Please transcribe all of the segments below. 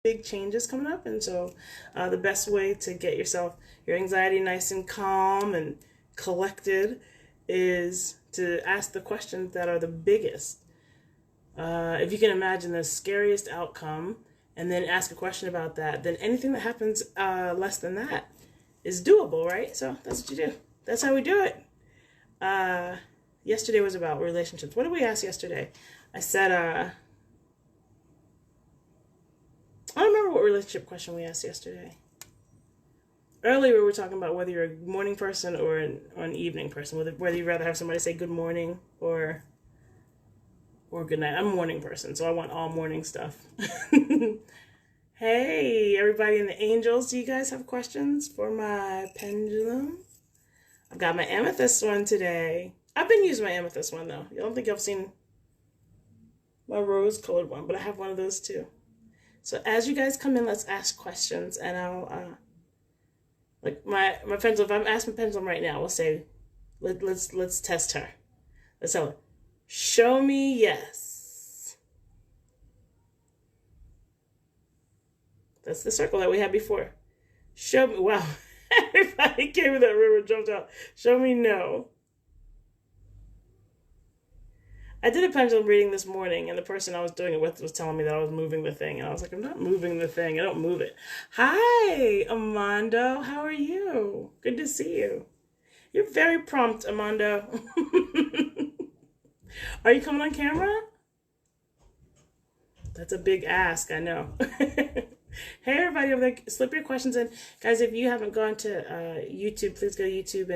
big changes coming up. And so the best way to get your anxiety nice and calm and collected is to ask the questions that are the biggest. If you can imagine the scariest outcome and then ask a question about that, then anything that happens less than that is doable, right? So that's what you do. That's how we do it. Yesterday was about relationships. What did we ask yesterday? I said, I don't remember what relationship question we asked yesterday. Earlier we were talking about whether you're a morning person or an evening person, whether you'd rather have somebody say good morning or good night. I'm a morning person, so I want all morning stuff. Hey, everybody in the angels, do you guys have questions for my pendulum? I've got my amethyst one today. I've been using my amethyst one, though. I don't think I've seen my rose-colored one, but I have one of those, too. So as you guys come in, let's ask questions, and I'll, like my pendulum, if I'm asking pendulum right now, we'll say, let's test her. Let's tell her, show me yes. That's the circle that we had before. Show me, wow. Everybody came in that river, jumped out. Show me no. I did a pendulum reading this morning, and the person I was doing it with was telling me that I was moving the thing. And I was like, I'm not moving the thing. I don't move it. Hi, Amando. How are you? Good to see you. You're very prompt, Amando. Are you coming on camera? That's a big ask, I know. Hey, everybody over there, slip your questions in. Guys, if you haven't gone to YouTube, please go to YouTube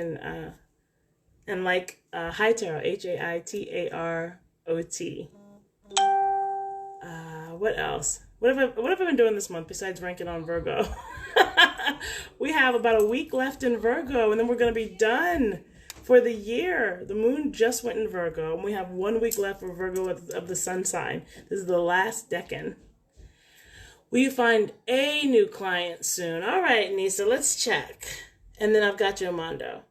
and like Hi Tarot, H-A-I-T-A-R-O-T. What else? What have I been doing this month besides ranking on Virgo? We have about a week left in Virgo, and then we're going to be done for the year. The moon just went in Virgo, and we have 1 week left for Virgo of the sun sign. This is the last decan. Will you find a new client soon? All right, Nisa, let's check. And then I've got you, Amando.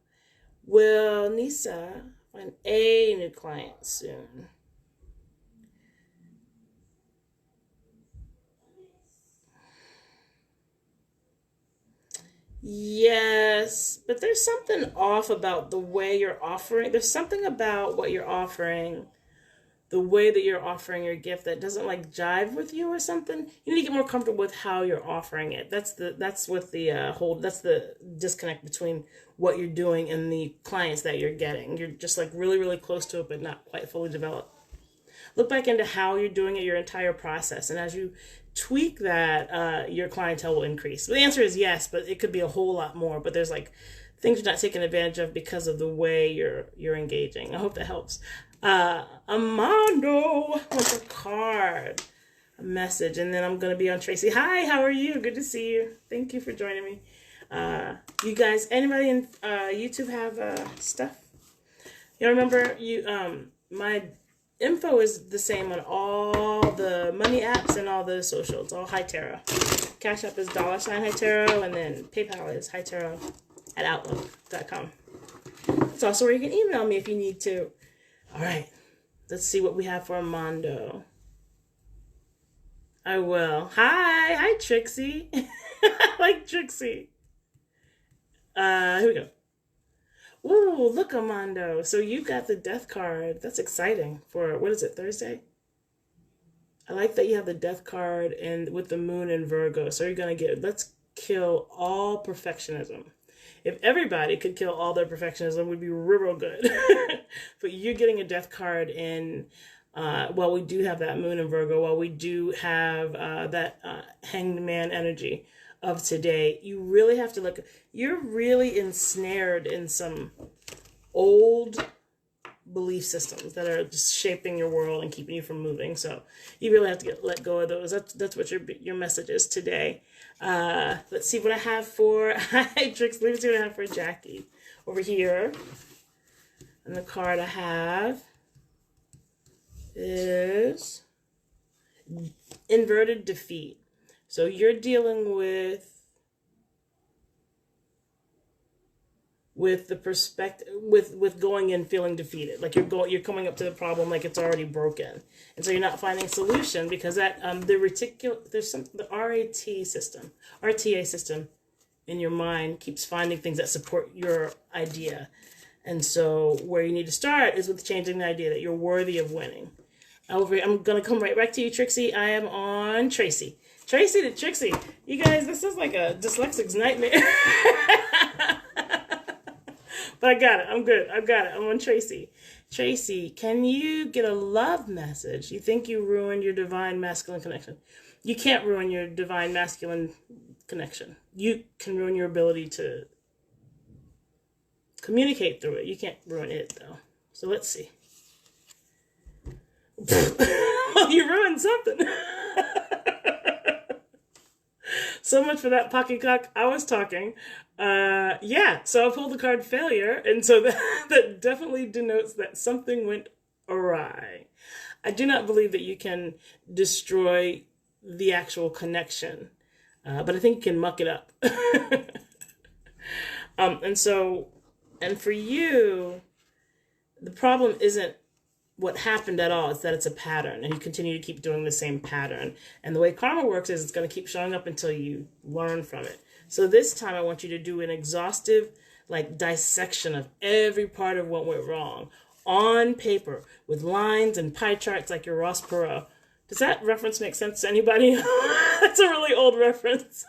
Will Nisa find a new client soon? Yes, but there's something off about the way you're offering. There's something about what you're offering, the way that you're offering your gift that doesn't like jive with you or something. You need to get more comfortable with how you're offering it. That's the disconnect between what you're doing and the clients that you're getting. You're just like really, really close to it, but not quite fully developed. Look back into how you're doing it, your entire process. And as you tweak that, your clientele will increase. The answer is yes, but it could be a whole lot more. But there's like things you're not taking advantage of because of the way you're engaging. I hope that helps. Amando wants a card, a message, and then I'm going to be on Tracy. Hi, how are you? Good to see you. Thank you for joining me. You guys, anybody in YouTube have stuff? You remember my info is the same on all the money apps and all the socials, all Hi Tarot. Cash App is $Hi Tarot, and then PayPal is hitarot@outlook.com. It's also where you can email me if you need to. All right, let's see what we have for Armando. I will. Hi, Trixie. I like Trixie. Here we go. Ooh, look, Armando. So you got the death card. That's exciting for, what is it, Thursday? I like that you have the death card and with the moon in Virgo. So you're going to get, let's kill all perfectionism. If everybody could kill all their perfectionism, we'd be real good. But you're getting a death card in, while we do have that moon in Virgo, while we do have that hanged man energy of today, you really have to look, you're really ensnared in some old belief systems that are just shaping your world and keeping you from moving. So you really have to let go of those. That's what your message is today. Let's see what I have for Trix. Let me see what I have for Jackie over here. And the card I have is inverted defeat. So you're dealing with with the perspective, with going in feeling defeated, like you're coming up to the problem like it's already broken, and so you're not finding solution because that the RTA system in your mind keeps finding things that support your idea, and so where you need to start is with changing the idea that you're worthy of winning. I'm gonna come right back to you, Trixie. I am on Tracy. Tracy to Trixie. You guys, this is like a dyslexic's nightmare. But I got it. I'm good. I've got it. I'm on Tracy. Tracy, can you get a love message? You think you ruined your divine masculine connection. You can't ruin your divine masculine connection. You can ruin your ability to communicate through it. You can't ruin it, though. So let's see. Well, you ruined something. So much for that poppycock. I was talking. Yeah, so I pulled the card failure, and so that definitely denotes that something went awry. I do not believe that you can destroy the actual connection, but I think you can muck it up. And for you, the problem isn't what happened at all. It's that it's a pattern, and you continue to keep doing the same pattern. And the way karma works is it's going to keep showing up until you learn from it. So this time I want you to do an exhaustive, like, dissection of every part of what went wrong on paper with lines and pie charts like your Ross Perot. Does that reference make sense to anybody? That's a really old reference.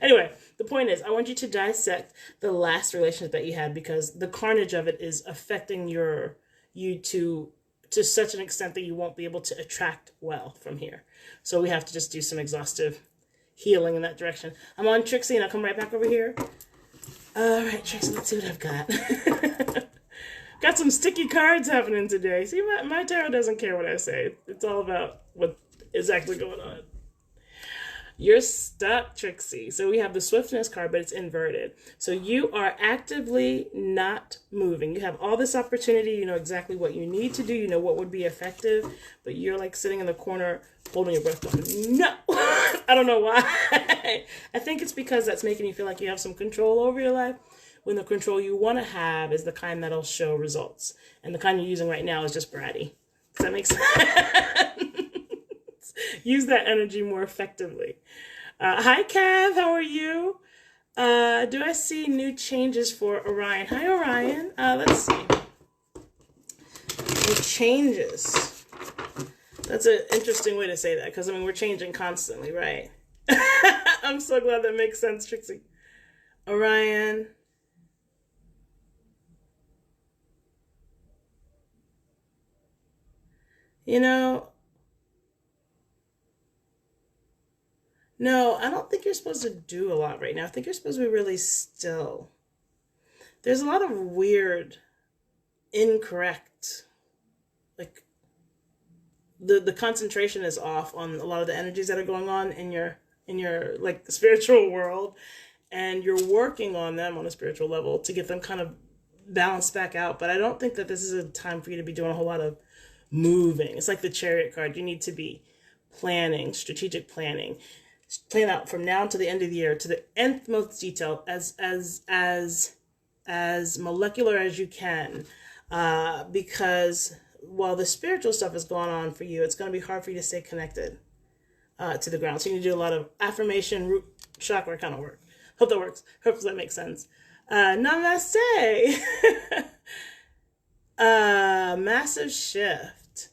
Anyway, the point is I want you to dissect the last relationship that you had, because the carnage of it is affecting you to such an extent that you won't be able to attract well from here. So we have to just do some exhaustive healing in that direction. I'm on Trixie, and I'll come right back over here. All right, Trixie, let's see what I've got. Got some sticky cards happening today. See, my tarot doesn't care what I say. It's all about what is actually going on. You're stuck, Trixie. So we have the swiftness card, but it's inverted. So you are actively not moving. You have all this opportunity. You know exactly what you need to do. You know what would be effective, but you're like sitting in the corner holding your breath going, no. I don't know why. I think it's because that's making you feel like you have some control over your life, when the control you want to have is the kind that'll show results. And the kind you're using right now is just bratty. Does that make sense? Use that energy more effectively. Hi, Cav. How are you? Do I see new changes for Orion? Hi, Orion. Let's see. New changes. That's an interesting way to say that, because, I mean, we're changing constantly, right? I'm so glad that makes sense, Trixie. Orion. You know, no, I don't think you're supposed to do a lot right now. I think you're supposed to be really still. There's a lot of weird, incorrect, like, the concentration is off on a lot of the energies that are going on in your like spiritual world, and you're working on them on a spiritual level to get them kind of balanced back out. But I don't think that this is a time for you to be doing a whole lot of moving. It's like the Chariot card. You need to be planning, strategic planning. Plan out from now to the end of the year to the nth most detail, as molecular as you can, because while the spiritual stuff is going on for you, it's going to be hard for you to stay connected to the ground. So you need to do a lot of affirmation, root chakra kind of work. Hope that works. Hope that makes sense. Namaste. Massive shift.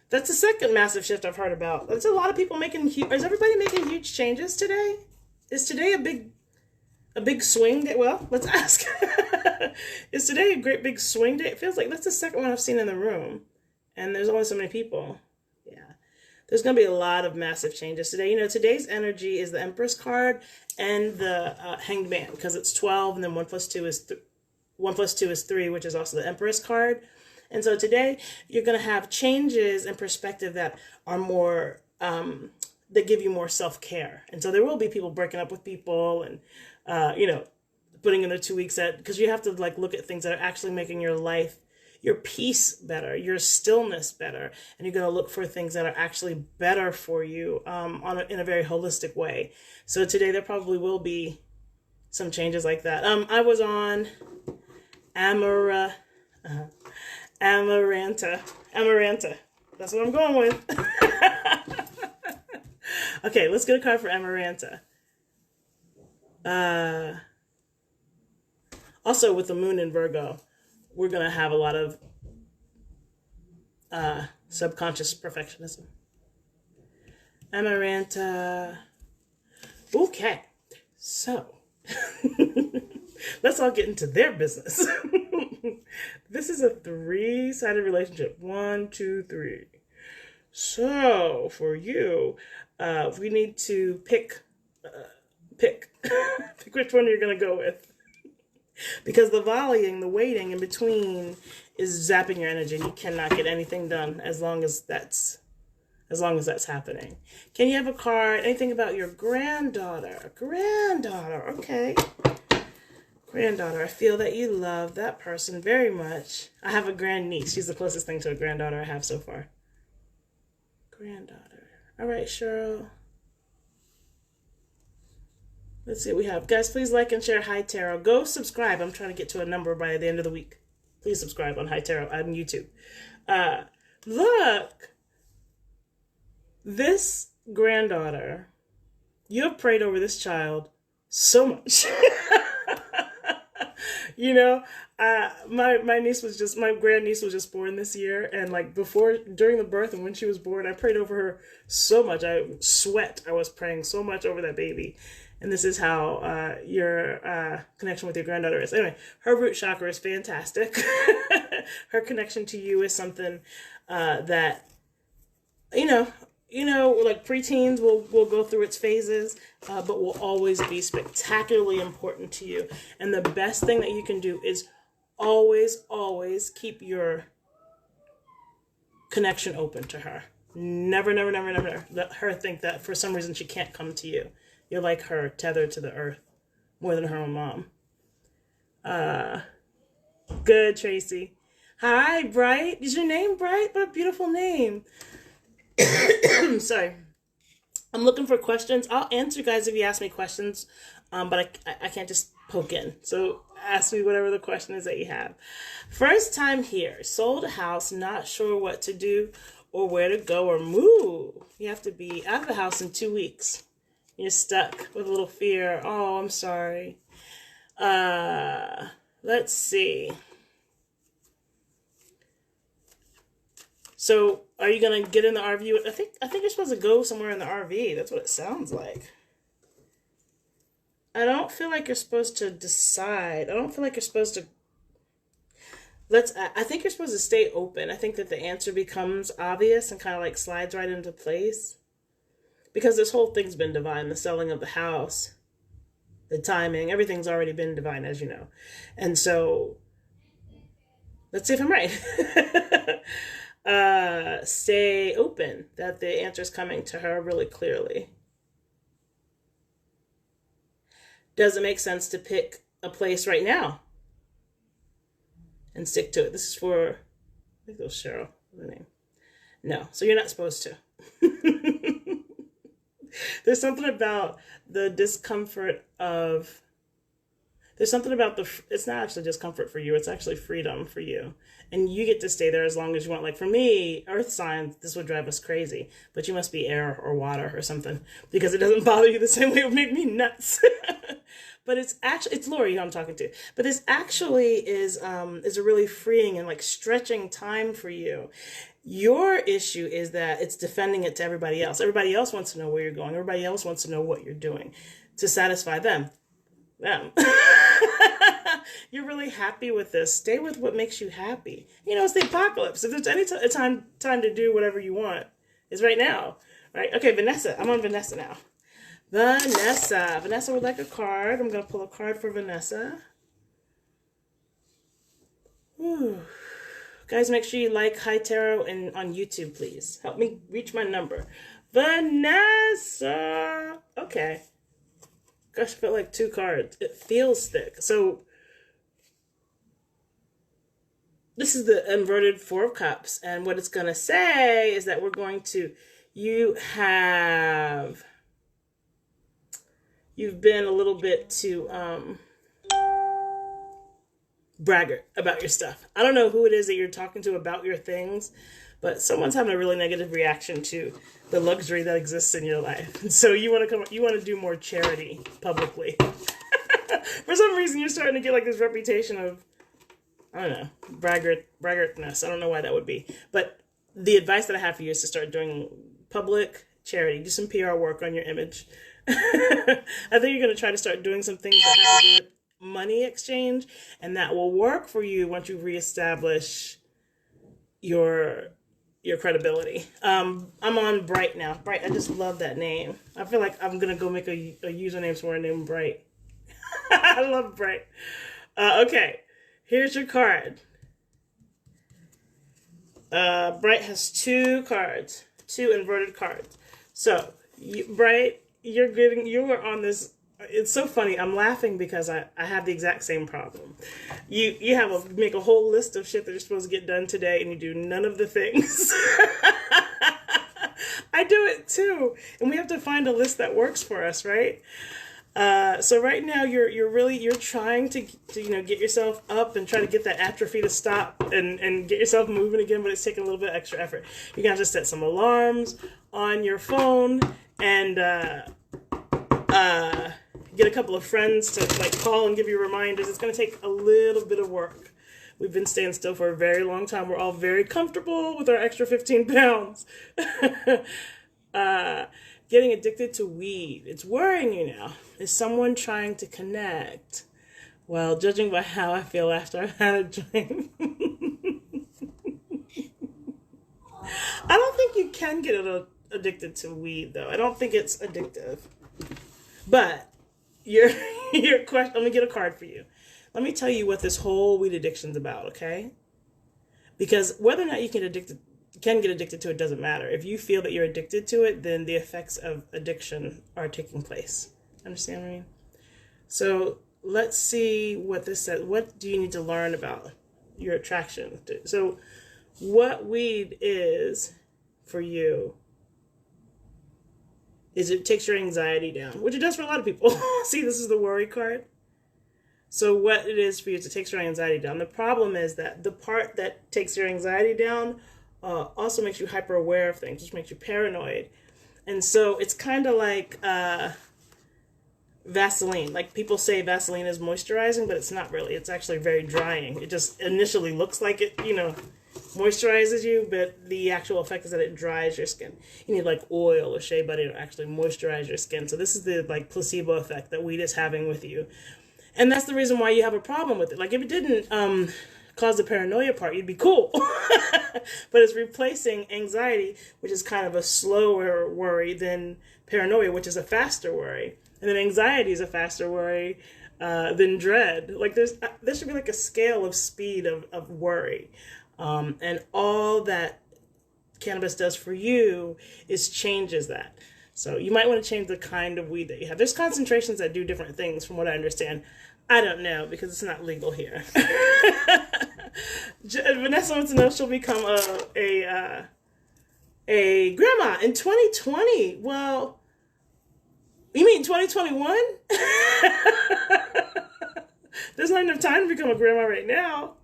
That's the second massive shift I've heard about. There's a lot of people making is everybody making huge changes today? Is today a big swing day? Well, let's ask. Is today a great big swing day? It feels like that's the second one I've seen in the room. And there's only so many people. Yeah. There's going to be a lot of massive changes today. You know, today's energy is the Empress card and the Hanged Man, because it's 12, and then 1 plus 2 is 1 plus 2 is 3, which is also the Empress card. And so today you're going to have changes in perspective that are more, that give you more self-care. And so there will be people breaking up with people and, you know, putting in their 2 weeks because you have to like look at things that are actually making your life, your peace better, your stillness better. And you're going to look for things that are actually better for you in a very holistic way. So today there probably will be some changes like that. I was on Amara, Amaranta. Amaranta. That's what I'm going with. Okay, let's get a card for Amaranta. Also, with the moon in Virgo, we're going to have a lot of subconscious perfectionism. Amaranta. Okay, so let's all get into their business. This is a 3-sided relationship. 1, 2, 3. So for you, we need to pick pick which one you're gonna go with, because the volleying, the waiting in between, is zapping your energy. You cannot get anything done as long as that's happening. Can you have a card? Anything about your granddaughter? Granddaughter, okay. Granddaughter, I feel that you love that person very much. I have a grandniece. She's the closest thing to a granddaughter I have so far. Granddaughter. All right, Cheryl. Let's see what we have. Guys, please like and share High Tarot. Go subscribe. I'm trying to get to a number by the end of the week. Please subscribe on High Tarot on YouTube. Look. This granddaughter, you have prayed over this child so much. You know, my grandniece was just born this year, and like during the birth and when she was born, I prayed over her so much. I was praying so much over that baby. And this is how your connection with your granddaughter is. Anyway, her root chakra is fantastic. Her connection to you is something that, like preteens will go through its phases, but will always be spectacularly important to you. And the best thing that you can do is always, always keep your connection open to her. Never, never, never, never let her think that for some reason she can't come to you. You're like her, tethered to the earth more than her own mom. Good, Tracy. Hi, Bright. Is your name Bright? What a beautiful name. Sorry. I'm looking for questions. I'll answer, guys, if you ask me questions, but I can't just poke in. So ask me whatever the question is that you have. First time here. Sold a house, not sure what to do or where to go or move. You have to be out of the house in 2 weeks. You're stuck with a little fear. Oh, I'm sorry. Let's see. So, are you gonna get in the RV? I think you're supposed to go somewhere in the RV. That's what it sounds like. I don't feel like you're supposed to decide. I don't feel like you're supposed to. I think you're supposed to stay open. I think that the answer becomes obvious and kind of like slides right into place. Because this whole thing's been divine, the selling of the house, the timing, everything's already been divine, as you know. And so, let's see if I'm right. Stay open, that the answer's coming to her really clearly. Does it make sense to pick a place right now and stick to it? This is for, I think it was Cheryl, what's her name? No, so you're not supposed to. There's something about the discomfort of, it's not actually discomfort for you, it's actually freedom for you. And you get to stay there as long as you want. Like for me, earth signs, this would drive us crazy, but you must be air or water or something, because it doesn't bother you the same way it would make me nuts. But it's Lori who I'm talking to. But this actually is a really freeing and like stretching time for you. Your issue is that it's defending it to everybody else. Everybody else wants to know where you're going. Everybody else wants to know what you're doing to satisfy them. You're really happy with this. Stay with what makes you happy. You know, it's the apocalypse. If there's any time to do whatever you want, it's right now. Right? Okay, Vanessa. I'm on Vanessa now. Vanessa would like a card. I'm going to pull a card for Vanessa. Whew. Guys, make sure you like High Tarot on YouTube, please. Help me reach my number. Vanessa! Okay. Gosh, I felt like 2 cards. It feels thick. So, this is the inverted 4 of Cups. And what it's going to say is that you've been a little bit too, braggart about your stuff. I don't know who it is that you're talking to about your things, but someone's having a really negative reaction to the luxury that exists in your life. And so you want to do more charity publicly. For some reason, you're starting to get like this reputation of, I don't know, braggartness. I don't know why that would be. But the advice that I have for you is to start doing public charity. Do some PR work on your image. I think you're going to try to start doing some things that have to do with money exchange, and that will work for you once you reestablish your credibility. I'm on Bright now. Bright, I just love that name. I feel like I'm going to go make a username somewhere named Bright. I love Bright. Okay, here's your card. Bright has two cards, two inverted cards. So, Bright, you are on this. It's so funny. I'm laughing because I have the exact same problem. You make a whole list of shit that you're supposed to get done today, and you do none of the things. I do it too, and we have to find a list that works for us, right? So right now you're trying to get yourself up and try to get that atrophy to stop and get yourself moving again, but it's taking a little bit extra effort. You're gonna have to set some alarms on your phone and get a couple of friends to like call and give you reminders. It's gonna take a little bit of work. We've been staying still for a very long time. We're all very comfortable with our extra 15 pounds. Getting addicted to weed. It's worrying you now. Is someone trying to connect? Well, judging by how I feel after I've had a drink. I don't think you can get addicted to weed, though. I don't think it's addictive. But your question, let me get a card for you. Let me tell you what this whole weed addiction's about, okay? Because whether or not you can get addicted to it doesn't matter. If you feel that you're addicted to it, then the effects of addiction are taking place. Understand what I mean? So let's see what this says. What do you need to learn about your attraction? So what weed is for you is it takes your anxiety down, which it does for a lot of people. See, this is the worry card. So what it is for you is it takes your anxiety down. The problem is that the part that takes your anxiety down also makes you hyper aware of things, which makes you paranoid. And so it's kind of like Vaseline. Like people say Vaseline is moisturizing, but it's not really. It's actually very drying. It just initially looks like it, moisturizes you, but the actual effect is that it dries your skin. You need like oil or shea butter to actually moisturize your skin. So this is the like placebo effect that weed is having with you. And that's the reason why you have a problem with it. Like if it didn't cause the paranoia part, you'd be cool. But it's replacing anxiety, which is kind of a slower worry, than paranoia, which is a faster worry. And then anxiety is a faster worry than dread. Like there should be like a scale of speed of worry. And all that cannabis does for you is changes that. So you might want to change the kind of weed that you have. There's concentrations that do different things from what I understand. I don't know because it's not legal here. Vanessa wants to know if she'll become a grandma in 2020. Well, you mean 2021? There's not enough time to become a grandma right now.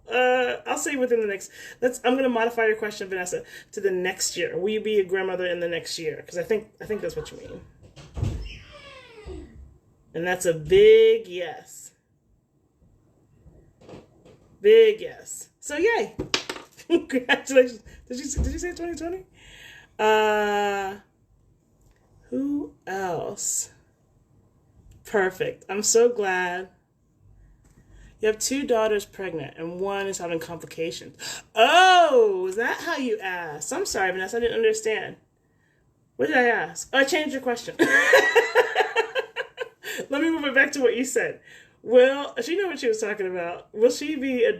I'll say within the next. I'm going to modify your question, Vanessa, to the next year. Will you be a grandmother in the next year? Because I think that's what you mean. And that's a big yes. Big yes. So yay! Congratulations. Did you say 2020? Who else? Perfect. I'm so glad. You have 2 daughters pregnant, and one is having complications. Oh, is that how you asked? I'm sorry, Vanessa, I didn't understand. What did I ask? Oh, I changed your question. Let me move it back to what you said. Well, she knew what she was talking about. Will she be a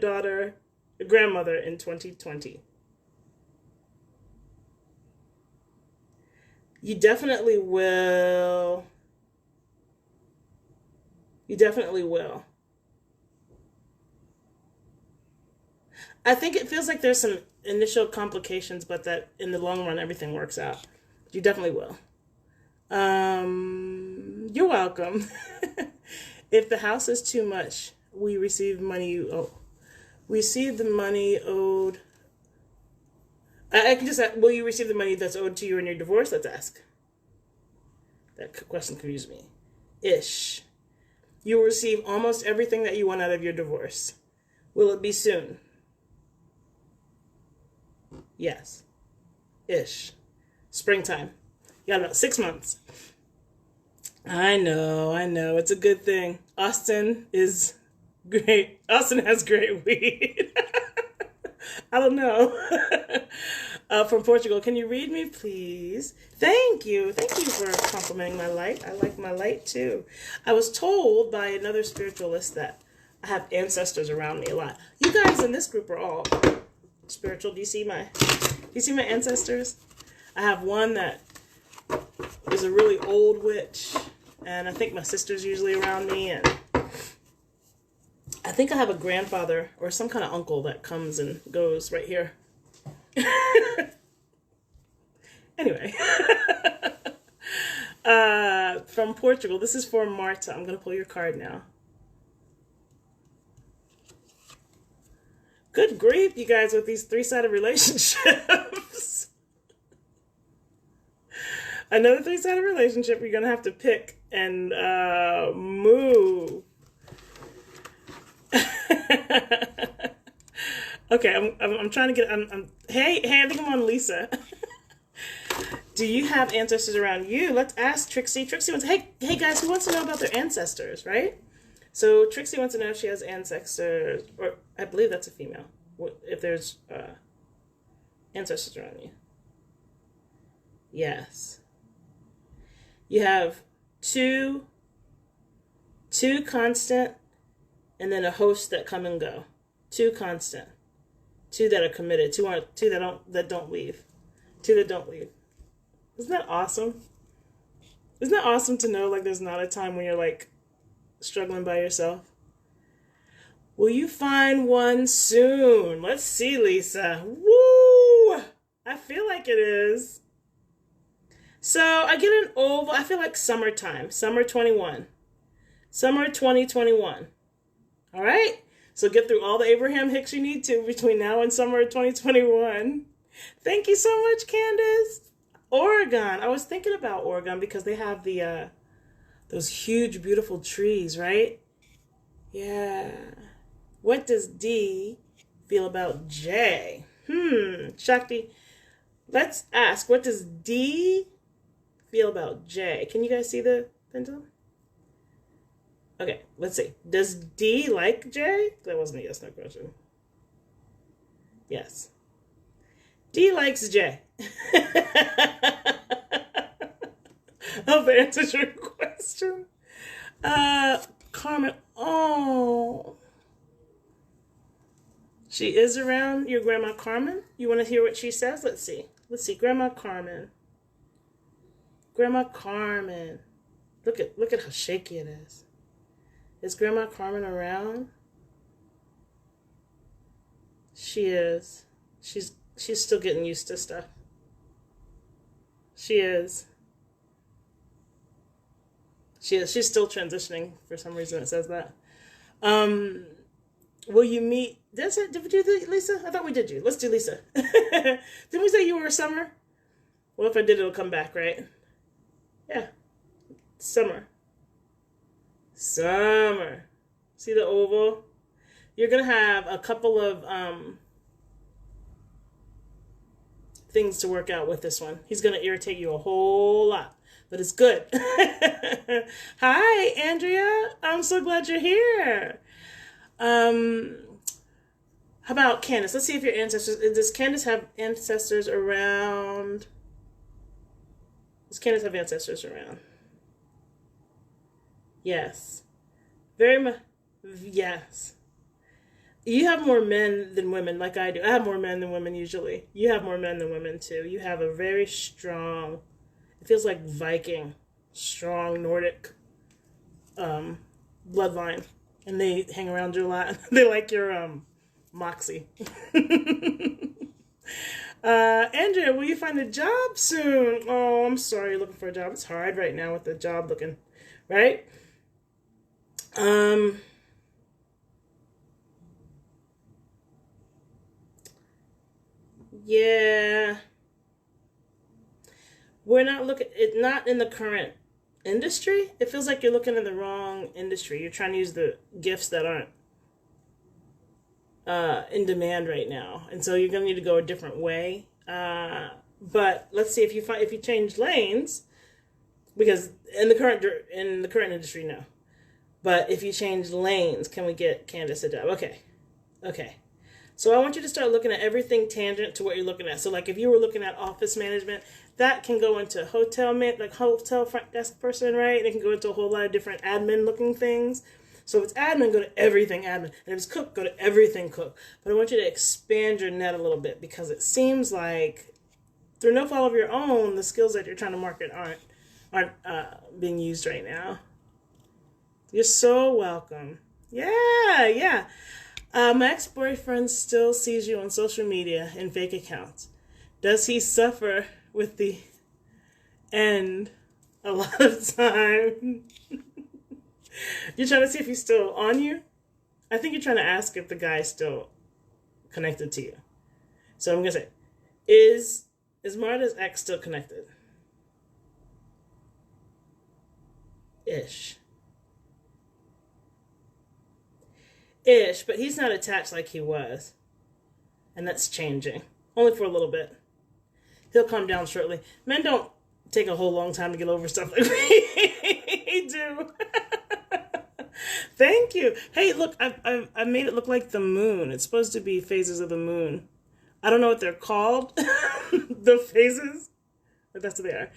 grandmother in 2020? You definitely will. You definitely will. I think it feels like there's some initial complications, but that in the long run, everything works out. You definitely will. You're welcome. If the house is too much, we receive money you owe. Receive the money owed. I can just ask, will you receive the money that's owed to you in your divorce? Let's ask. That question confused me. Ish. You will receive almost everything that you want out of your divorce. Will it be soon? Yes. Ish. Springtime. You got about 6 months. I know. It's a good thing. Austin is great. Austin has great weed. I don't know. From Portugal. Can you read me, please? Thank you. Thank you for complimenting my light. I like my light, too. I was told by another spiritualist that I have ancestors around me a lot. You guys in this group are all spiritual. Do you see my ancestors? I have one that is a really old witch, and I think my sister's usually around me, and I think I have a grandfather or some kind of uncle that comes and goes right here. Anyway, from Portugal, this is for Marta. I'm going to pull your card now. Good grief, you guys, with these three-sided relationships. Another three-sided relationship you're going to have to pick and move. Okay, I'm trying to get. Hey, I think I'm on Lisa. Do you have ancestors around you? Let's ask Trixie. Trixie wants. Hey guys, who wants to know about their ancestors, right? So Trixie wants to know if she has ancestors, or I believe that's a female. If there's ancestors around you. Yes. You have two constant, and then a host that come and go. Two constant. Two that are committed. Two that don't leave. Two that don't leave. Isn't that awesome? Isn't that awesome to know like there's not a time when you're like struggling by yourself? Will you find one soon? Let's see, Lisa. Woo! I feel like it is. So I get an oval. I feel like summertime. Summer 21. Summer 2021. All right? So get through all the Abraham Hicks you need to between now and summer 2021. Thank you so much, Candace. Oregon. I was thinking about Oregon because they have the those huge, beautiful trees, right? Yeah. What does D feel about J? Shakti, let's ask, what does D feel about J? Can you guys see the pendulum? Okay, let's see. Does D like J? That wasn't a yes, no question. Yes. D likes J. I've answered your question. Carmen, oh. She is around your Grandma Carmen. You want to hear what she says? Let's see. Grandma Carmen. Grandma Carmen. Look at how shaky it is. Is Grandma Carmen around? She is. She's still getting used to stuff. She is. She's still transitioning. For some reason it says that. Will you meet... Did we do Lisa? I thought we did you. Let's do Lisa. Didn't we say you were a summer? Well, if I did, it'll come back, right? Yeah. Summer. Summer. See the oval? You're going to have a couple of things to work out with this one. He's going to irritate you a whole lot, but it's good. Hi, Andrea. I'm so glad you're here. How about Candace? Let's see if your ancestors... Does Candace have ancestors around? Does Candace have ancestors around? Yes. Very much. Yes. You have more men than women, like I do. I have more men than women usually. You have more men than women too. You have a very strong, it feels like Viking, strong Nordic bloodline. And they hang around you a lot. They like your moxie. Andrea, will you find a job soon? Oh, I'm sorry you're looking for a job. It's hard right now with the job looking, right? Yeah. We're not looking, it not in the current industry. It feels like you're looking in the wrong industry. You're trying to use the gifts that aren't in demand right now, and so you're gonna need to go a different way. But let's see if you change lanes, because in the current industry, no. But if you change lanes, can we get Candace a job? Okay, okay. So I want you to start looking at everything tangent to what you're looking at. So like if you were looking at office management, that can go into like hotel front desk person, right? And it can go into a whole lot of different admin looking things. So if it's admin, go to everything admin. And if it's cook, go to everything cook. But I want you to expand your net a little bit, because it seems like through no fault of your own, the skills that you're trying to market aren't being used right now. You're so welcome. Yeah, yeah. My ex-boyfriend still sees you on social media in fake accounts. Does he suffer with the end a lot of time? You're trying to see if he's still on you? I think you're trying to ask if the guy's still connected to you. So I'm going to say, is Marta's ex still connected? Ish, but he's not attached like he was. And that's changing. Only for a little bit. He'll calm down shortly. Men don't take a whole long time to get over stuff like we do. Thank you. Hey, look, I made it look like the moon. It's supposed to be phases of the moon. I don't know what they're called. The phases. But that's what they are.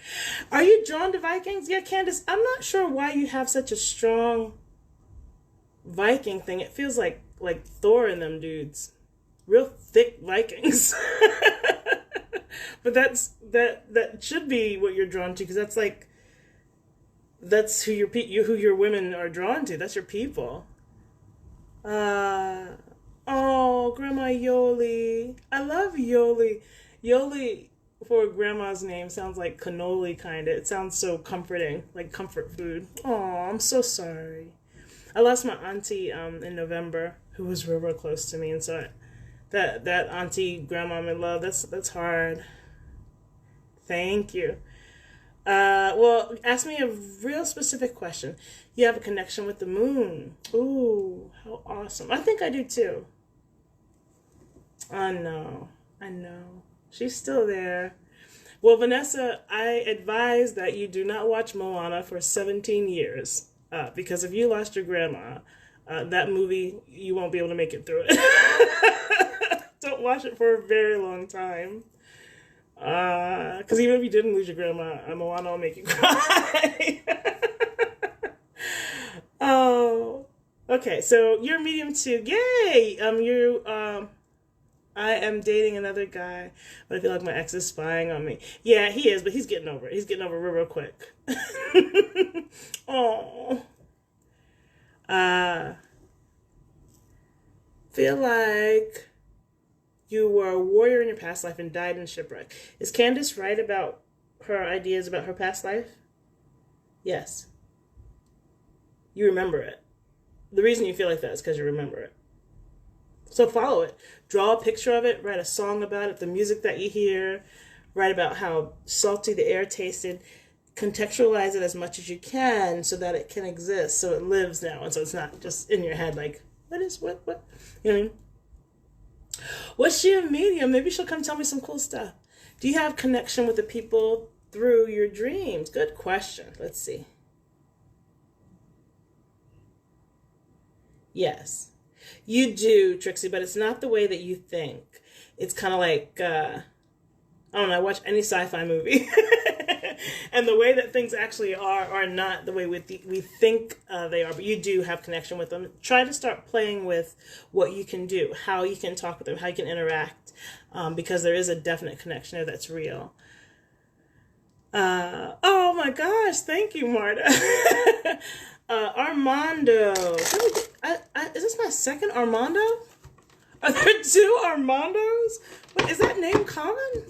Are you drawn to Vikings? Yeah, Candace, I'm not sure why you have such a strong Viking thing. It feels like Thor and them dudes. Real thick Vikings. But that should be what you're drawn to, because that's who your women are drawn to. That's your people. Oh, Grandma Yoli. I love Yoli. Yoli for Grandma's name sounds like cannoli, kind of. It sounds so comforting, like comfort food. Oh, I'm so sorry. I lost my auntie in November, who was real close to me, and so that auntie grandma I'm in love, that's hard. Thank you. Well, ask me a real specific question. You have a connection with the moon. Ooh, how awesome. I think I do too. I know. She's still there. Well, Vanessa, I advise that you do not watch Moana for 17 years. Because if you lost your grandma, that movie, you won't be able to make it through it. Don't watch it for a very long time. Because even if you didn't lose your grandma, Moana will make you cry. Oh, okay. So you're medium 2. Yay! I am dating another guy, but I feel like my ex is spying on me. Yeah, he is, but he's getting over it. He's getting over it real quick. Oh. Feel like you were a warrior in your past life and died in shipwreck. Is Candace right about her ideas about her past life? Yes. You remember it. The reason you feel like that is because you remember it. So follow it. Draw a picture of it. Write a song about it. The music that you hear. Write about how salty the air tasted. Contextualize it as much as you can so that it can exist. So it lives now. And so it's not just in your head like, what? You know what I mean? Was she a medium? Maybe she'll come tell me some cool stuff. Do you have connection with the people through your dreams? Good question. Let's see. Yes. You do, Trixie, but it's not the way that you think. It's kind of like, I don't know, I watch any sci-fi movie. And the way that things actually are not the way we think they are. But you do have connection with them. Try to start playing with what you can do, how you can talk with them, how you can interact, because there is a definite connection there that's real. Oh my gosh, thank you, Marta. Armando. Is this my second Armando? Are there 2 Armandos? Wait, is that name common?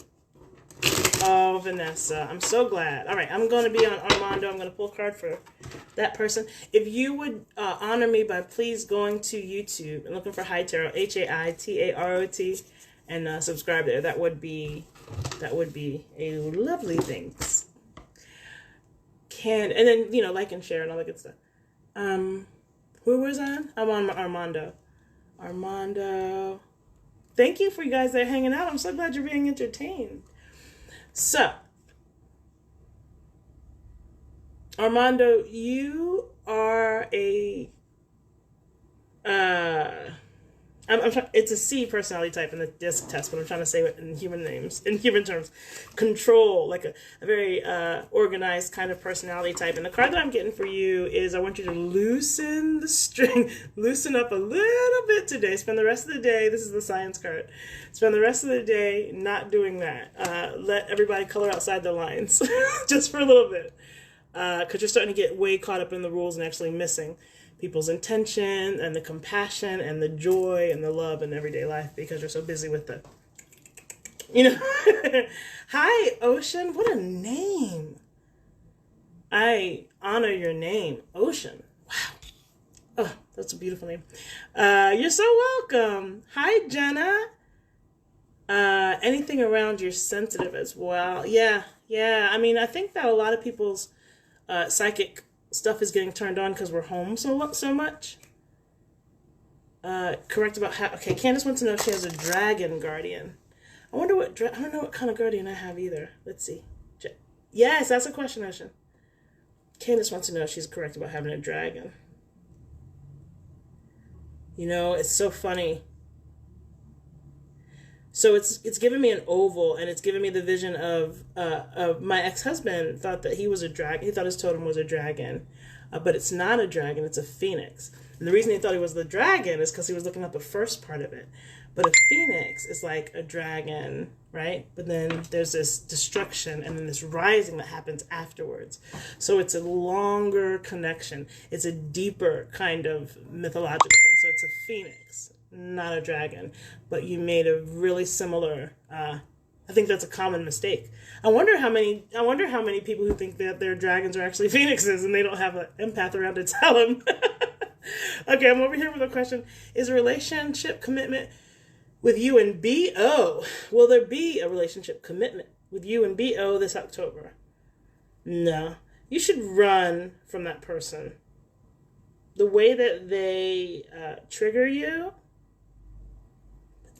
Oh, Vanessa, I'm so glad. All right, I'm going to be on Armando. I'm going to pull a card for that person. If you would honor me by please going to YouTube and looking for High Tarot, Haitarot, and subscribe there. That would be a lovely thing. And then, you know, like and share and all that good stuff. Who was on? I'm on Armando. Armando. Thank you for you guys that are hanging out. I'm so glad you're being entertained. So, Armando, you are a it's a C personality type in the DISC test, but I'm trying to say it in human terms. Control, like a very organized kind of personality type. And the card that I'm getting for you is I want you to loosen the string, loosen up a little bit today. Spend the rest of the day, this is the science card, spend the rest of the day not doing that. Let everybody color outside the lines, just for a little bit. Because you're starting to get way caught up in the rules and actually missing people's intention and the compassion and the joy and the love in everyday life because you're so busy with the, you know. Hi, Ocean. What a name. I honor your name, Ocean. Wow. Oh, that's a beautiful name. You're so welcome. Hi, Jenna. Anything around you're sensitive as well. Yeah. I mean, I think that a lot of people's psychic stuff is getting turned on because we're home so much. Correct about how... Okay, Candace wants to know if she has a dragon guardian. I wonder what... I don't know what kind of guardian I have either. Let's see. Yes, that's a question, Ocean. Candace wants to know if she's correct about having a dragon. You know, it's so funny. So it's given me an oval, and it's given me the vision of my ex-husband thought that he was a dragon. He thought his totem was a dragon, but it's not a dragon. It's a phoenix. And the reason he thought he was the dragon is because he was looking at the first part of it. But a phoenix is like a dragon, right? But then there's this destruction and then this rising that happens afterwards. So it's a longer connection. It's a deeper kind of mythological thing. So it's a phoenix, not a dragon. But you made a really similar, I think that's a common mistake. I wonder how many people who think that their dragons are actually phoenixes and they don't have an empath around to tell them. Okay, I'm over here with a question. Is a relationship commitment with you and B.O.? Will there be a relationship commitment with you and B.O. this October? No. You should run from that person. The way that they trigger you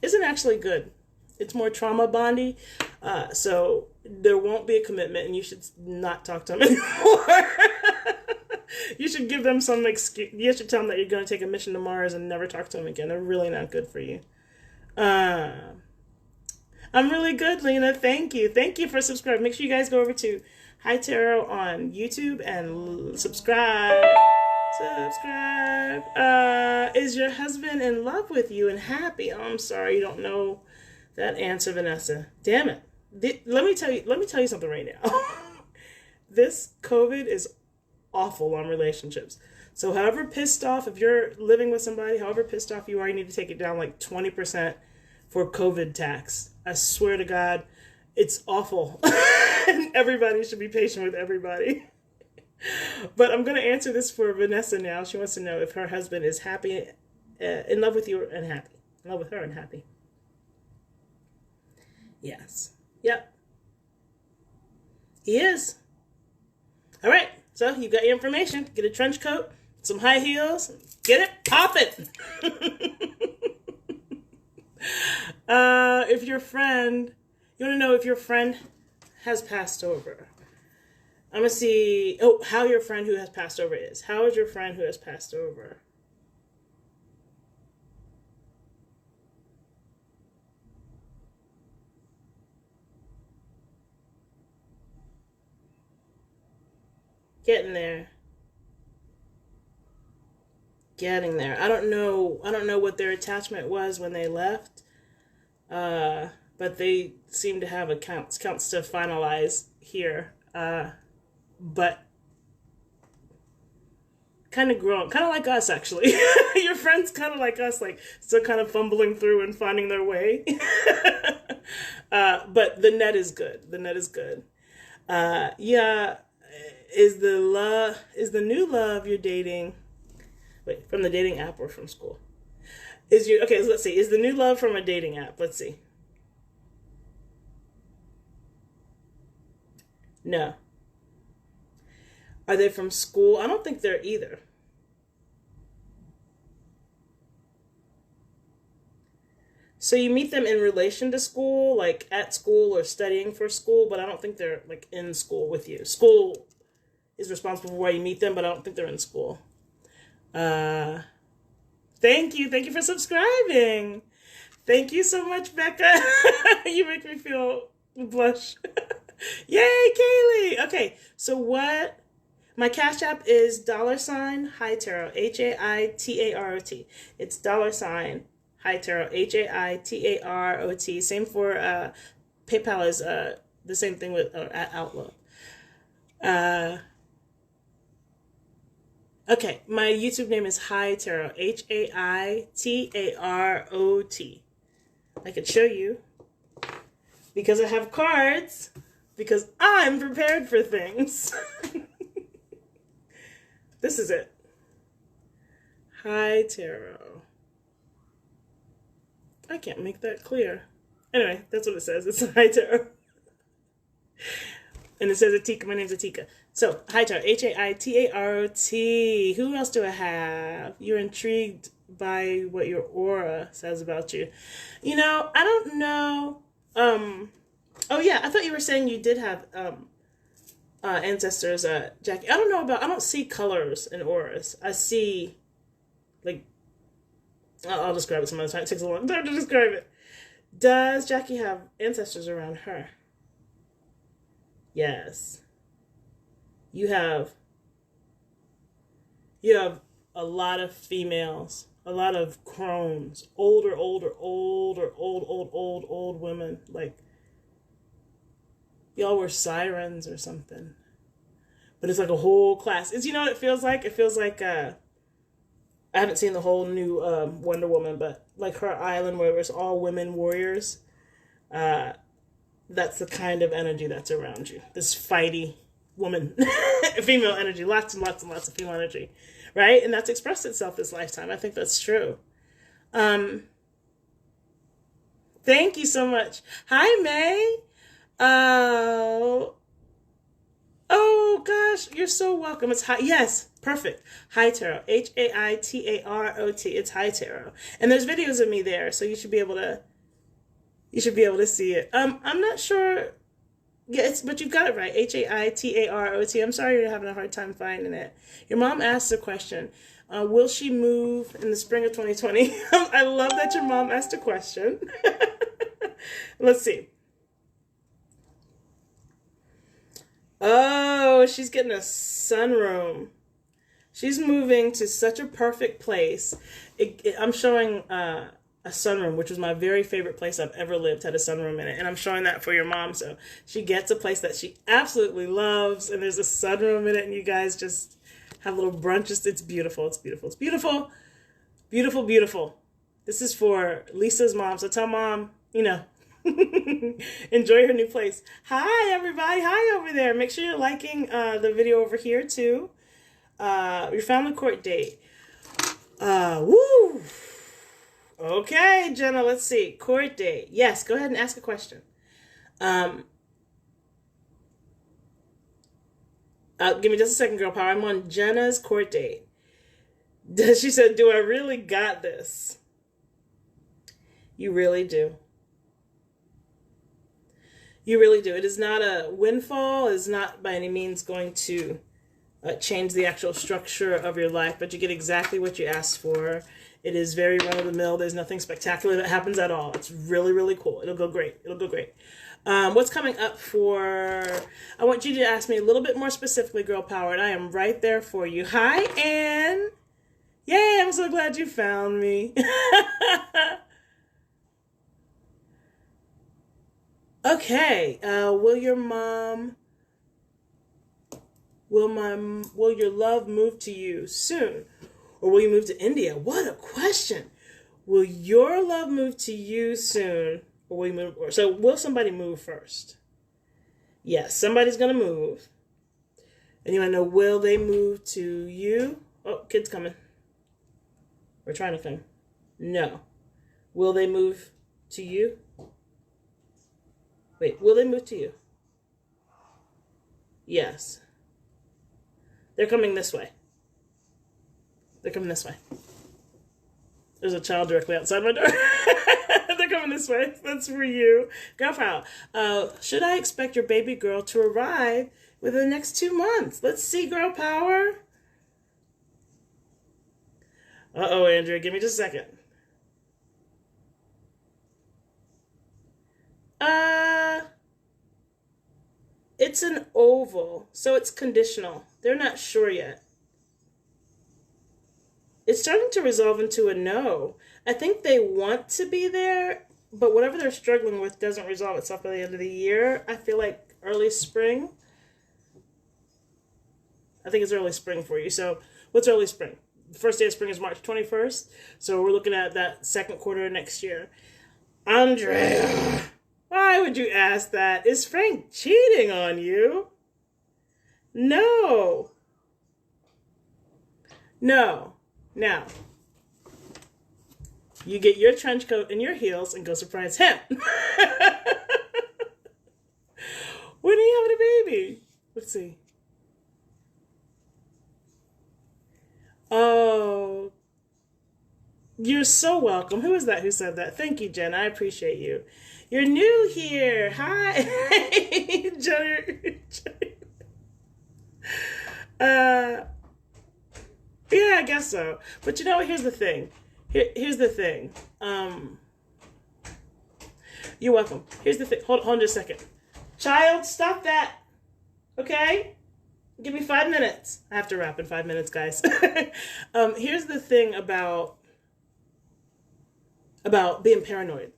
isn't actually good. It's more trauma bondy. So there won't be a commitment and you should not talk to them anymore. You should give them some excuse. You should tell them that you're going to take a mission to Mars and never talk to them again. They're really not good for you. I'm really good, Lena. Thank you. Thank you for subscribing. Make sure you guys go over to Hi Tarot on YouTube and subscribe. Is your husband in love with you and happy? Oh, I'm sorry you don't know that answer, Vanessa. Damn it. Let me tell you something right now. This COVID is awful on relationships. So however pissed off, if you're living with somebody, however pissed off you are, you need to take it down like 20% for COVID tax. I swear to God, it's awful. And everybody should be patient with everybody. But I'm going to answer this for Vanessa now. She wants to know if her husband is happy, in love with you and happy. In love with her and happy. Yes. Yep. He is. All right. So you got your information. Get a trench coat, some high heels, get it poppin'. If your friend, you want to know if your friend has passed over. I'm going to see, how your friend who has passed over is. How is your friend who has passed over? Getting there. I don't know what their attachment was when they left. But they seem to have accounts to finalize here. But kind of grown, kind of like us, actually. Your friend's kind of like us, like still kind of fumbling through and finding their way. But the net is good. Yeah. Is the new love you're dating, wait, from the dating app or from school? Okay, let's see. Is the new love from a dating app? Let's see. No. Are they from school? I don't think they're either. So you meet them in relation to school, like at school or studying for school, but I don't think they're like in school with you. School is responsible for why you meet them, but I don't think they're in school. Uh, Thank you. Thank you for subscribing. Thank you so much, Becca. You make me feel blush. Yay, Kaylee. Okay, so what? My Cash App is $High Tarot, HAITAROT. It's $High Tarot, HAITAROT. Same for PayPal is the same thing with at Outlook. Uh, okay, my YouTube name is High Tarot, HAITAROT. I could show you because I have cards because I'm prepared for things. This is it. High Tarot. I can't make that clear. Anyway, that's what it says. It's High Tarot. And it says Atika. My name's Atika. So, High Tarot. HAITAROT. Who else do I have? You're intrigued by what your aura says about you. You know, I don't know. Oh, yeah. I thought you were saying you did have ancestors, Jackie. I don't see colors in auras. I see, like, I'll describe it some other time. It takes a long time to describe it. Does Jackie have ancestors around her? Yes. You have a lot of females, a lot of crones, old women. Like, y'all were sirens or something. But it's like a whole class. You know what it feels like? It feels like, I haven't seen the whole new Wonder Woman, but like her island where it's all women warriors. That's the kind of energy that's around you. This fighty woman, female energy, lots and lots and lots of female energy, right? And that's expressed itself this lifetime. I think that's true. Thank you so much. Hi, May. Oh gosh, you're so welcome. It's high. Yes, perfect. High Tarot, HAITAROT. It's High Tarot, and there's videos of me there, so you should be able to see it. I'm not sure. Yeah, but you've got it right. HAITAROT. I'm sorry you're having a hard time finding it. Your mom asked a question. Will she move in the spring of 2020? I love that your mom asked a question. Let's see. Oh, she's getting a sunroom. She's moving to such a perfect place. I'm showing a sunroom, which was my very favorite place I've ever lived, had a sunroom in it. And I'm showing that for your mom. So she gets a place that she absolutely loves. And there's a sunroom in it. And you guys just have little brunches. It's beautiful. It's beautiful. It's beautiful. Beautiful, beautiful. This is for Lisa's mom. So tell mom, enjoy her new place. Hi, everybody. Hi over there. Make sure you're liking the video over here, too. Your family court date. Woo! Okay, Jenna, let's see. Court date. Yes, go ahead and ask a question. Give me just a second, girl power. I'm on Jenna's court date. She said, do I really got this? You really do. You really do. It is not a windfall. It is not by any means going to change the actual structure of your life, but you get exactly what you asked for. It is very run-of-the-mill. There's nothing spectacular that happens at all. It's really, really cool. It'll go great. It'll go great. What's coming up for... I want you to ask me a little bit more specifically, girl power, and I am right there for you. Hi, Anne. Yay, I'm so glad you found me. Okay. Will your love move to you soon? Or will you move to India? What a question. Will your love move to you soon? Or will you move? So will somebody move first? Yes, somebody's going to move. And you want to know, will they move to you? Oh, kid's coming. We're trying to come. No. Will they move to you? Wait, will they move to you? Yes. They're coming this way. They're coming this way. There's a child directly outside my door. They're coming this way. That's for you. Girl power. Should I expect your baby girl to arrive within the next 2 months? Let's see, girl power. Uh-oh, Andrea. Give me just a second. It's an oval, so it's conditional. They're not sure yet. It's starting to resolve into a no. I think they want to be there, but whatever they're struggling with doesn't resolve itself by the end of the year. I feel like early spring. I think it's early spring for you. So what's early spring? The first day of spring is March 21st. So we're looking at that second quarter of next year. Andrea, why would you ask that? Is Frank cheating on you? No. No. Now, you get your trench coat and your heels and go surprise him. When are you having a baby? Let's see. Oh, you're so welcome. Who is that who said that? Thank you, Jen. I appreciate you. You're new here. Hi. Jen. Yeah, I guess so. But you know what? Here's the thing. Here's the thing. You're welcome. Here's the thing. Hold on just a second. Child, stop that. Okay? Give me 5 minutes. I have to wrap in 5 minutes, guys. Here's the thing about being paranoid.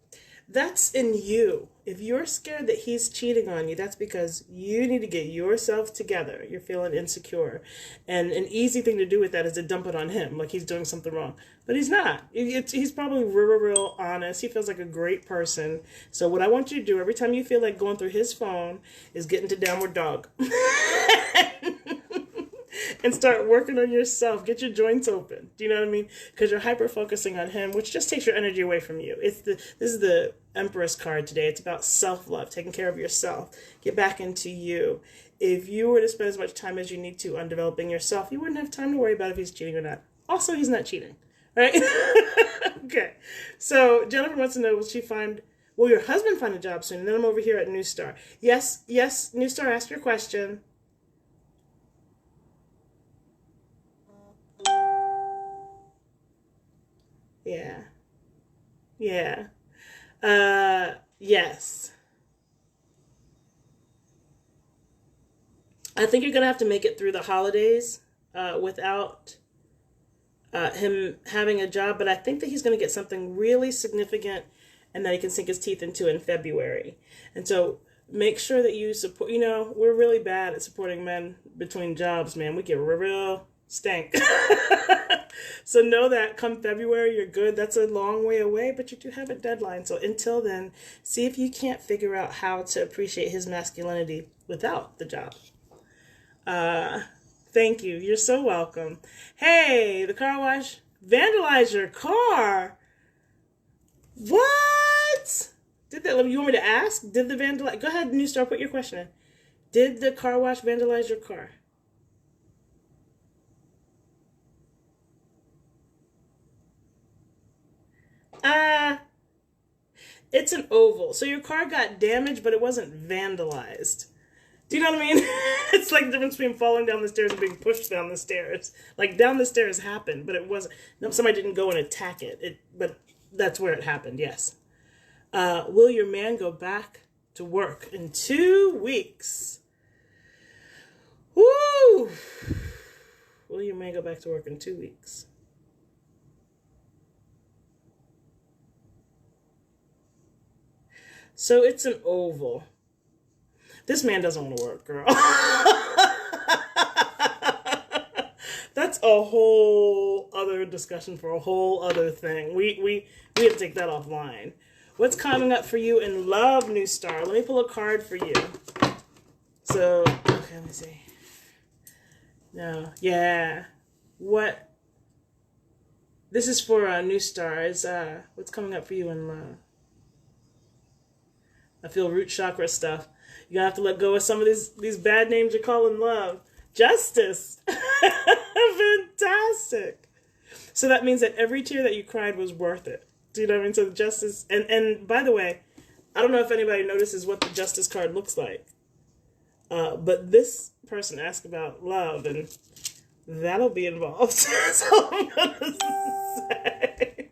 That's in you. If you're scared that he's cheating on you, that's because you need to get yourself together. You're feeling insecure. And an easy thing to do with that is to dump it on him, like he's doing something wrong. But he's not. He's probably real honest. He feels like a great person. So what I want you to do every time you feel like going through his phone is get into downward dog. And start working on yourself. Get your joints open. Do you know what I mean? Because you're hyper-focusing on him, which just takes your energy away from you. This is the Empress card today. It's about self-love, taking care of yourself. Get back into you. If you were to spend as much time as you need to on developing yourself, you wouldn't have time to worry about if he's cheating or not. Also, he's not cheating. Right? Okay. So Jennifer wants to know, will your husband find a job soon? And then I'm over here at New Star. Yes, New Star, ask your question. Yeah. Yes. I think you're going to have to make it through the holidays without him having a job, but I think that he's going to get something really significant and that he can sink his teeth into in February. And so make sure that you support, we're really bad at supporting men between jobs, man. We get real stank. So know that come February, you're good. That's a long way away, but you do have a deadline. So until then, see if you can't figure out how to appreciate his masculinity without the job. Thank you. You're so welcome. Hey, the car wash vandalized your car. What? You want me to ask? Did the vandalize? Go ahead, New Star, put your question in. Did the car wash vandalize your car? It's an oval. So your car got damaged, but it wasn't vandalized. Do you know what I mean? It's like the difference between falling down the stairs and being pushed down the stairs. Like down the stairs happened, but it wasn't. No, somebody didn't go and attack it. But that's where it happened. Yes. Will your man go back to work in 2 weeks? Woo! Will your man go back to work in 2 weeks? So it's an oval. This man doesn't want to work, girl. That's a whole other discussion for a whole other thing. We have to take that offline. What's coming up for you in love, New Star? Let me pull a card for you. So, okay, let me see. No, yeah. What? This is for New Star. What's coming up for you in love? I feel root chakra stuff. You're gonna have to let go of some of these bad names you're calling love. Justice. Fantastic. So that means that every tear that you cried was worth it. Do you know what I mean? So the justice, and by the way, I don't know if anybody notices what the justice card looks like. But this person asked about love, and that'll be involved. That's all I'm gonna say.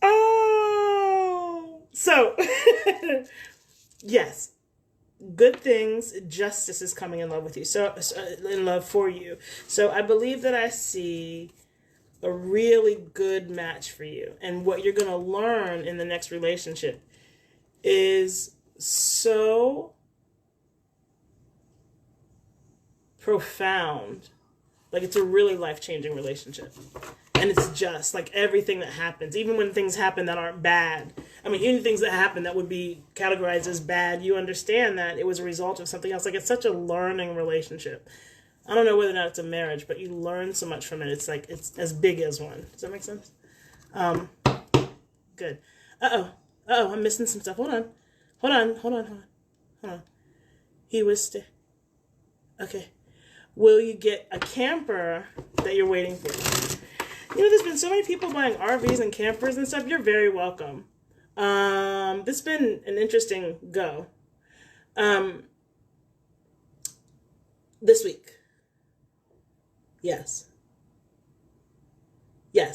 Oh, so yes, good things. Justice is coming in love with you. So in love for you. So I believe that I see a really good match for you, and what you're gonna learn in the next relationship is so profound. Like, it's a really life-changing relationship. And it's just like everything that happens, even when things happen that aren't bad. I mean, even things that happen that would be categorized as bad, you understand that it was a result of something else. Like, it's such a learning relationship. I don't know whether or not it's a marriage, but you learn so much from it. It's like, it's as big as one. Does that make sense? Good. I'm missing some stuff. Hold on. He was okay. Will you get a camper that you're waiting for? You know, there's been so many people buying RVs and campers and stuff. You're very welcome. This has been an interesting go. This week. Yes. I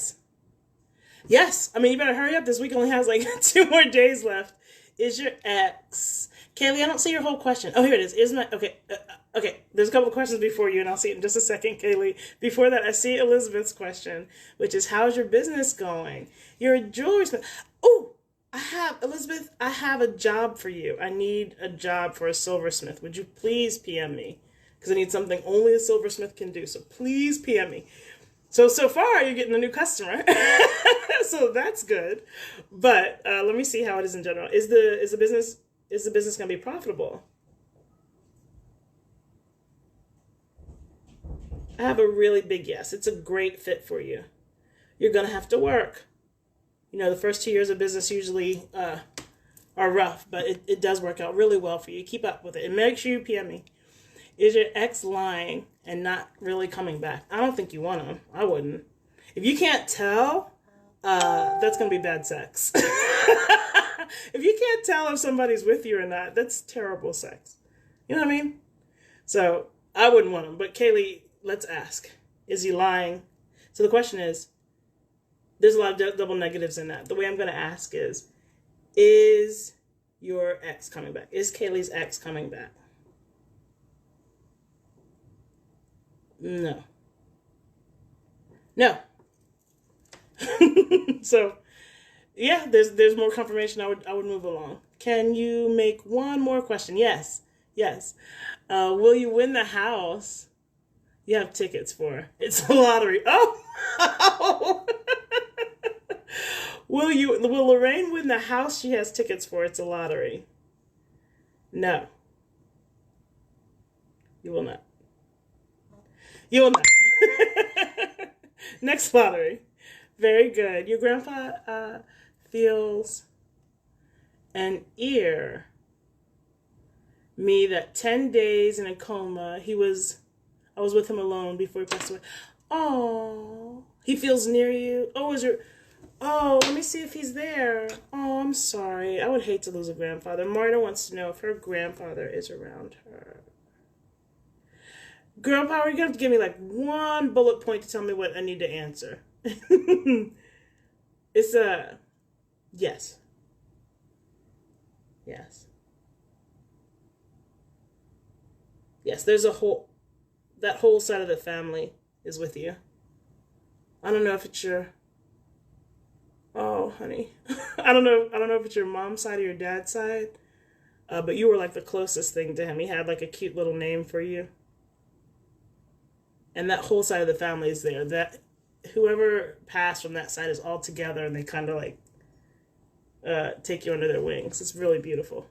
mean, you better hurry up. This week only has like 2 more days left. Is your ex... Kaylee, I don't see your whole question. Oh, here it is. Okay. There's a couple of questions before you, and I'll see it in just a second, Kaylee. Before that, I see Elizabeth's question, which is, how's your business going? You're a jewelry smith. Oh, Elizabeth, I have a job for you. I need a job for a silversmith. Would you please PM me? Because I need something only a silversmith can do. So please PM me. So far, you're getting a new customer. So that's good. But let me see how it is in general. Is the business going to be profitable? I have a really big yes. It's a great fit for you. You're going to have to work. You know, the first 2 years of business usually are rough, but it does work out really well for you. Keep up with it. And make sure you PM me. Is your ex lying and not really coming back? I don't think you want him. I wouldn't. If you can't tell, that's going to be bad sex. If you can't tell if somebody's with you or not, that's terrible sex. You know what I mean? So I wouldn't want him. But Kaylee, let's ask. Is he lying? So the question is, there's a lot of double negatives in that. The way I'm going to ask is your ex coming back? Is Kaylee's ex coming back? No. So, yeah, there's more confirmation. I would move along. Can you make one more question? Yes. Will you win the house you have tickets for? It's a lottery. Oh! Will Lorraine win the house she has tickets for? It's a lottery. No. You will not. Next lottery. Very good. Your grandpa feels an ear. Me that 10 days in a coma. I was with him alone before he passed away. Oh, he feels near you. Let me see if he's there. Oh, I'm sorry. I would hate to lose a grandfather. Marta wants to know if her grandfather is around her. Girl power, you're going to have to give me like one bullet point to tell me what I need to answer. It's yes. Yes, there's that whole side of the family is with you. I don't know if it's your, oh, honey. I don't know if it's your mom's side or your dad's side, but you were like the closest thing to him. He had like a cute little name for you. And that whole side of the family is there. That whoever passed from that side is all together, and they kind of like take you under their wings. It's really beautiful.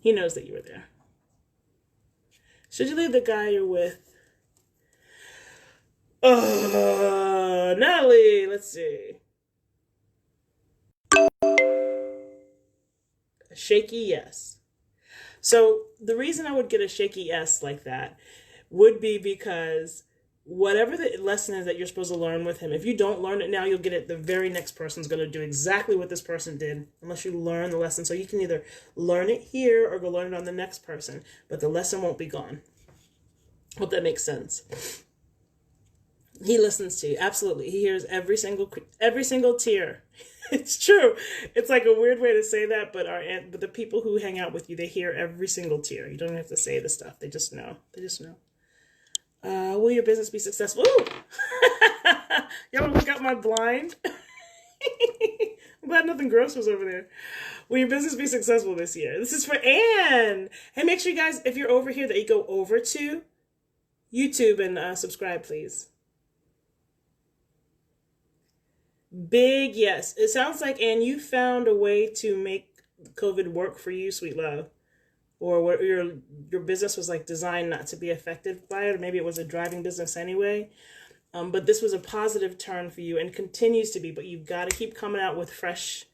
He knows that you were there. Should you leave the guy you're with? Natalie, let's see. shaky yes. So the reason I would get a shaky yes like that would be because whatever the lesson is that you're supposed to learn with him, if you don't learn it now, you'll get it. The very next person's going to do exactly what this person did unless you learn the lesson. So you can either learn it here or go learn it on the next person, but the lesson won't be gone. Hope that makes sense. He listens to you. Absolutely. He hears every single tear. It's true. It's like a weird way to say that, but the people who hang out with you, they hear every single tear. You don't have to say the stuff. They just know. They just know. Will your business be successful? Ooh! Y'all want to look out my blind? I'm glad nothing gross was over there. Will your business be successful this year? This is for Anne. Hey, make sure you guys, if you're over here, that you go over to YouTube and subscribe, please. Big yes. It sounds like, Anne, you found a way to make COVID work for you, sweet love. Or what your business was like designed not to be affected by it, or maybe it was a driving business anyway. But this was a positive turn for you and continues to be, but you've got to keep coming out with fresh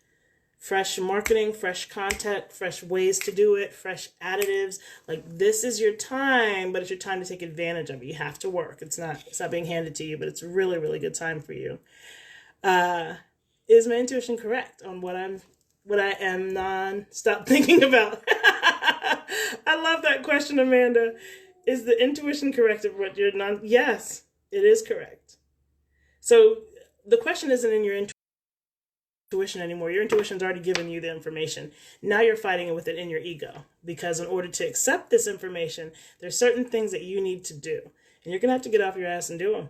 marketing, fresh content, fresh ways to do it, fresh additives. Like, this is your time, but it's your time to take advantage of it. You have to work. It's not being handed to you, but it's a really, really good time for you. Is my intuition correct on what I am non-stop thinking about? I love that question, Amanda. Is the intuition correct of what you're non? Yes, it is correct. So the question isn't in your intuition anymore. Your intuition's already given you the information. Now you're fighting with it in your ego, because in order to accept this information, there's certain things that you need to do. And you're going to have to get off your ass and do them.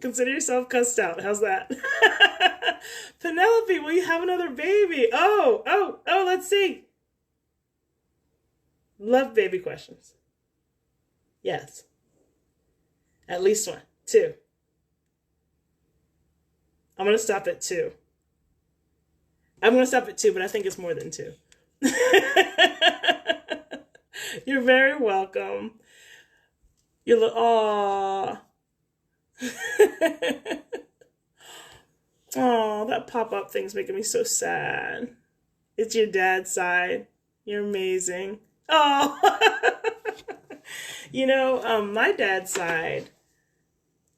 Consider yourself cussed out. How's that? Penelope, will you have another baby? Oh, let's see. Love baby questions. Yes. At least one. 2. I'm going to stop at 2. I'm going to stop at 2, but I think it's more than 2. You're very welcome. Aww. Oh, that pop-up thing's making me so sad. It's your dad's side. You're amazing. Oh. My dad's side,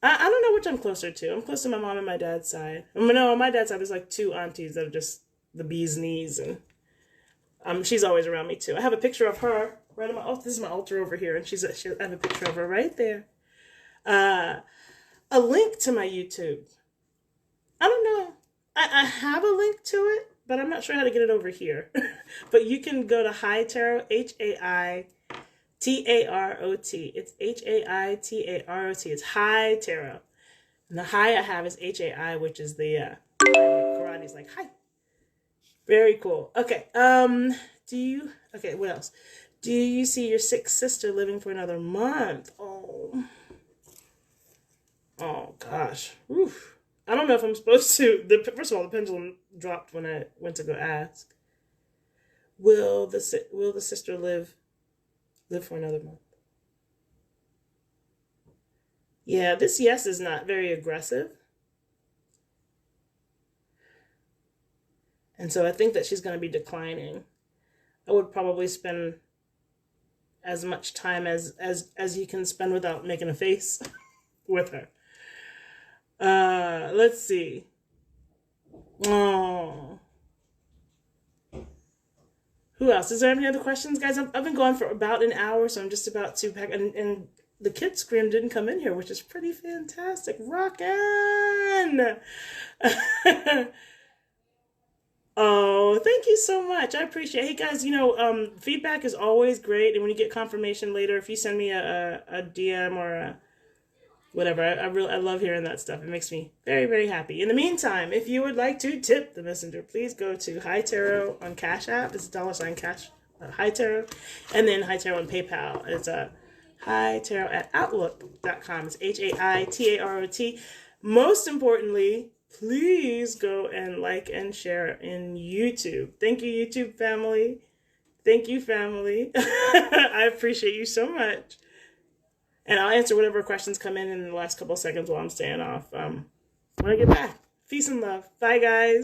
I don't know which I'm closer to. I'm close to my mom and my dad's side. No, on my dad's side, there's like 2 aunties that are just the bee's knees, and she's always around me too. I have a picture of her right on this is my altar over here, and I have a picture of her right there. A link to my YouTube. I don't know. I have a link to it, but I'm not sure how to get it over here. But you can go to Hi Tarot, Haitarot. It's Haitarot. It's Hi Tarot. And the Hi I have is Hai, which is the karate's like hi. Very cool. Okay. What else? Do you see your sick sister living for another month? Oh gosh. Oof. I don't know if I'm supposed to. First of all, the pendulum dropped when I went to go ask. Will the sister live for another month? Yeah, this yes is not very aggressive. And so I think that she's going to be declining. I would probably spend as much time as you can spend without making a face with her. Let's see. Oh. Who else? Is there any other questions, guys? I've been going for about an hour, so I'm just about to pack. And the kid scream didn't come in here, which is pretty fantastic. Rockin'! Oh, thank you so much. I appreciate it. Hey, guys, feedback is always great. And when you get confirmation later, if you send me a DM or a whatever, I love hearing that stuff. It makes me very, very happy. In the meantime, if you would like to tip the messenger, please go to Hi Tarot on Cash App. It's $ cash, Hi Tarot. And then Hi Tarot on PayPal. It's Hi Tarot at Outlook.com. It's Haitarot. Most importantly, please go and like and share in YouTube. Thank you, YouTube family. Thank you, family. I appreciate you so much. And I'll answer whatever questions come in the last couple of seconds while I'm staying off. When I get back. Peace and love. Bye, guys.